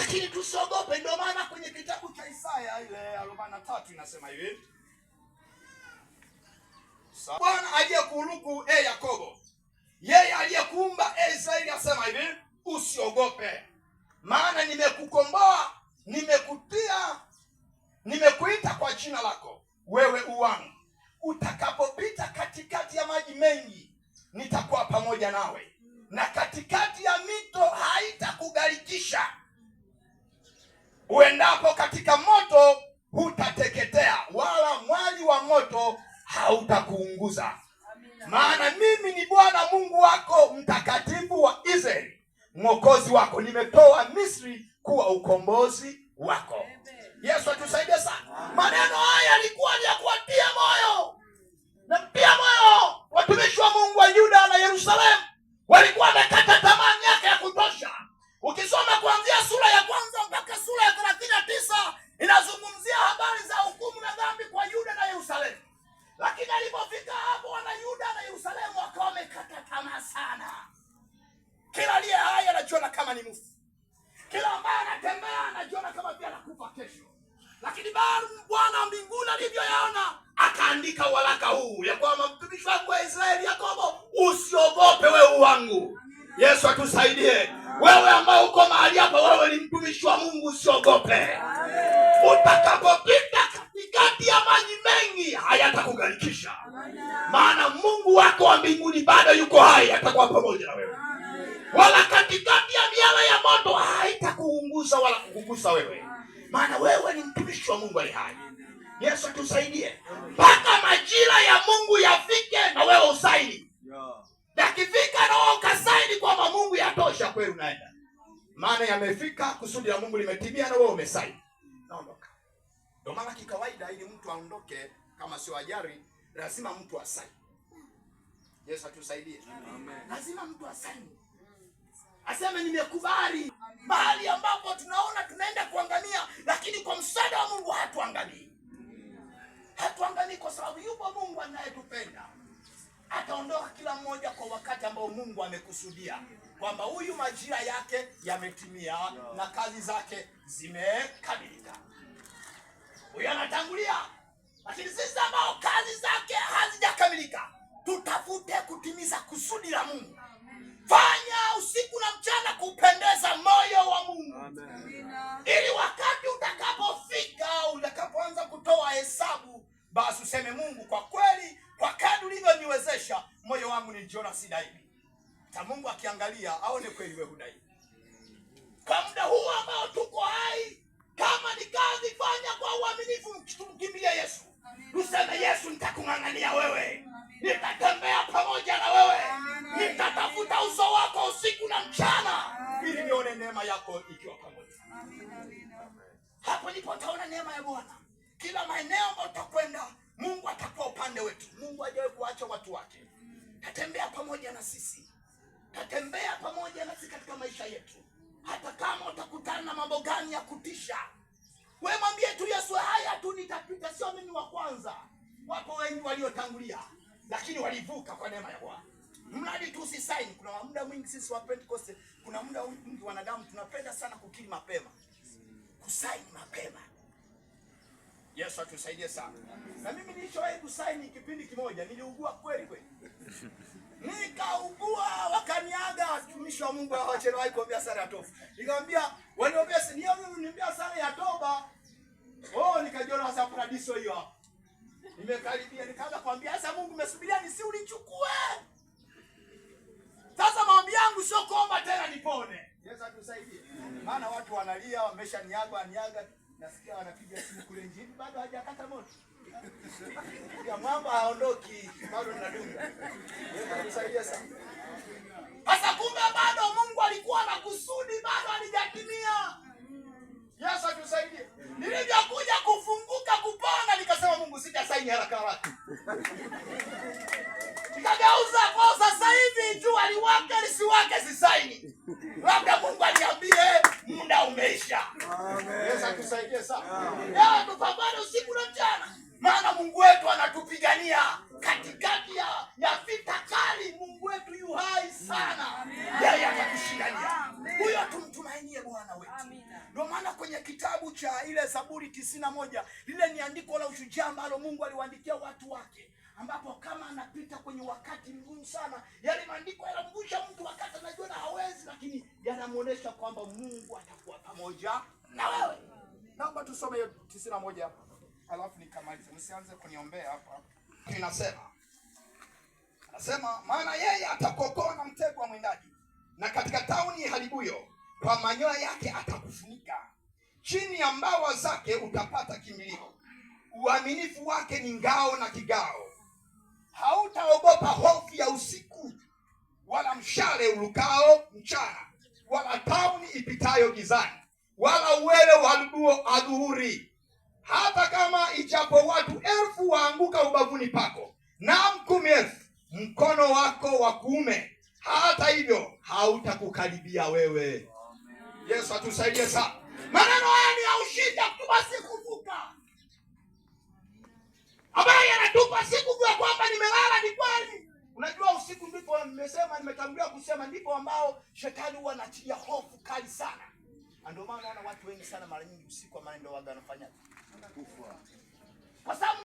lakini tusiogope. Ndio maana kwenye kitabu cha Isaya ile 43 inasema hivi, Bwana aliyekuuluku Yakobo, yeye aliyekuumba Israeli asema hivi, usiogope, maana nimekukomboa, nimekuita kwa jina lako, wewe uwangu. Utakapopita katikati ya maji mengi, nitakuwa pamoja nawe, na katikati ya mito haitakugharikisha. Uendapo katika moto, hutateketea, wala mwali wa moto hautakuunguza. Maana mimi ni Bwana Mungu wako, mtakatifu wa Israeli, mwokozi wako. Nimetoa Misri kuwa ukombozi wako. Yesu atusaidie sana. Maneno haya yalikuwa ni ya kuwatia moyo, na pia moyo watumishi wa Mungu wa Yuda na Yerusalemu. Walikuwa wamekata tamaa miaka ya kutosha. Ukisoma kuanzia sura ya 1 mpaka sura ya 39 inazungumzia habari za hukumu na dhambi kwa Yuda na Yerusalemu. Lakini alipofika hapo, wana Yuda na Yerusalemu wakawa wamekata tamaa sana. Kila aliye hai anajiona kama ni mfu. Kila ambaye anatembea anajiona kama pia anakufa kesho. Lakini Bwana mbinguni alivyoyaona, akaandika waraka huu ya kwamba mtumishi wangu wa Israeli Yakobo, usiogope wewe wangu. Yesu atusaidie. Wewe ambao uko mahali hapa, wewe ni mtumishi wa Mungu, usiogope. Utakapopita katikati ya maji mengi, hayatakugharikisha. Maana Mungu wako wa mbinguni bado yuko hai, atakuwa pamoja na wewe. Wala katikati ya miale ya moto haitakuunguza wala kukugusa wewe. Maana wewe ni mtumishi wa Mungu ali hai. Yesu atusaidie. Mpaka majira ya Mungu yafike na wewe usaini. Yakifika na wewe ukasaini kwamba Mungu yatosha, kweli unaenda. Maana yamefika, kusudi la Mungu limetimia na wewe umesaini. Naondoka. Ndio maana kikawaida ili mtu aondoke kama sio ajari, lazima mtu asaini. Yesu atusaidie. Amen. Lazima mtu asaini. Aseme nimekubali. Mahali ambapo tunaona tunaenda kuangamia, lakini kwa msaada wa Mungu hatuangamii. Hatuangamii kwa sababu yupo Mungu anayetupenda. Ataondoa kila mmoja kwa wakati ambao Mungu amekusudia, kwamba huyu majira yake yametimia na kazi zake zimekamilika. Huyu anatangulia, lakini sisi ambao kazi zake hazijakamilika, tutafute kutimiza kusudi la Mungu. Fanya usiku na mchana kupendeza moyo wa Mungu. Amen. Ili wakati utakapofika, utakapoanza kutoa hesabu, basi useme, Mungu, kwa kweli, kwa kadri ulivyoniwezesha, moyo wangu nilijiona si dhaifu. Na Mungu akiangalia aone kweli wewe hudhaifu. Kwa muda huu ambao tuko hai, kama ni kazi, fanya kwa uaminifu, tumkimbilie Yesu. Tuseme, Yesu, nitakung'ang'ania wewe. Nitatembea pamoja na wewe. Nitatafuta uso wako usiku na mchana, ili nione neema yako ikiwa pamoja. Hapo ndipo utaona neema ya Bwana. Kila maeneo ambayo utakwenda, Mungu atakuwa upande wetu. Mungu hajawahi kuacha watu wake. Tatembea pamoja na sisi. Tatembea pamoja na sisi katika maisha yetu. Hata kama utakutana na mambo gani ya kutisha, wewe mwambie tu Yesu, haya tu nitapita, sio mimi wa kwanza. Wapo wengi waliotangulia, lakini walivuka kwa neema ya Bwana. Mradi tu usisaini. Kuna muda mwingi sisi wa Pentecost, kuna muda mwingi wanadamu tunapenda sana kukiri mapema, kusaini mapema. Yesu atusaidie sana. Na mimi nilishowahi kusaini kipindi kimoja, niliugua kweli kweli. Nikaugua, wakaniaga watumishi wa Mungu hawachelewahi kuombea sala ya toba. Nikamwambia, "Waniombea si ndio mimi niambia sala ya toba." Nikajiona sasa paradiso hiyo hapo. Nimekaribia, nikaanza kuambia, "Sasa Mungu umesubiria nisi ulichukue. Sasa maombi yangu sio kuomba tena nipone." Yesu atusaidie. Maana watu wanalia, wameshaniaga, nasikia wanapiga simu kule njini, bado hajakata moto. Ya mwamba haondoki, bado ninadunga. Yesu atusaidie sana. Sasa kumbe bado Mungu alikuwa na kusudi, bado halijatimia. Yesu atusaidie. Nilivyokuja kufunguka kupona, nikasema, Mungu, sitasaini haraka. Nikageuza kwa sasa hivi, jua liwake lisiwake sisaini. Labda Mungu aliambie muda umeisha. Amen. Yesu atusaidie sana. Tupambane usiku na mchana. Maana Mungu wetu anatupigania katikati ya vita kali. Mungu wetu yu hai sana. Yeye kutushindania. Huyo tumtumainie Bwana wetu. Ndio maana kwenye kitabu cha ile Zaburi 91 lile ni andiko la ushujaa ambalo Mungu aliwaandikia watu wake, ambapo kama anapita kwenye wakati mgumu sana, yale maandiko yanamvusha mtu wakati anajua hawezi, lakini yanamuonesha kwamba Mungu atakuwa pamoja na wewe. Naomba tusome 91 hapa, alafu nikamalize. Msianze kuniombea hapa. Anasema maana yeye atakuokoa na mtego wa mwindaji, na katika tauni haribuyo, kwa manyoya yake atakufunika. Chini ya mbawa zake utapata kimbilio. Uaminifu wake ni ngao na kigao. Hautaogopa hofu ya usiku, wala mshale ulukao mchana, wala tauni ipitayo gizani, wala uwele uharibuo adhuhuri. Hata kama ijapo watu 1000 waanguka ubavuni pako, na 10,000 mkono wako wa kuume, hata hivyo hautakukaribia wewe. Yesu atusaidie sana. Maneno haya ni ya ushindi, kutupa siku kuvuka. Habari yanatupa siku kwa kwamba nimelala ni kweli. Unajua usiku ndipo nimetangulia kusema ndipo ambao shetani huwa anatia hofu kali sana. Ndio maana naona watu wengi sana mara nyingi usiku wa maneno waga wanafanya kufa. Kwa sababu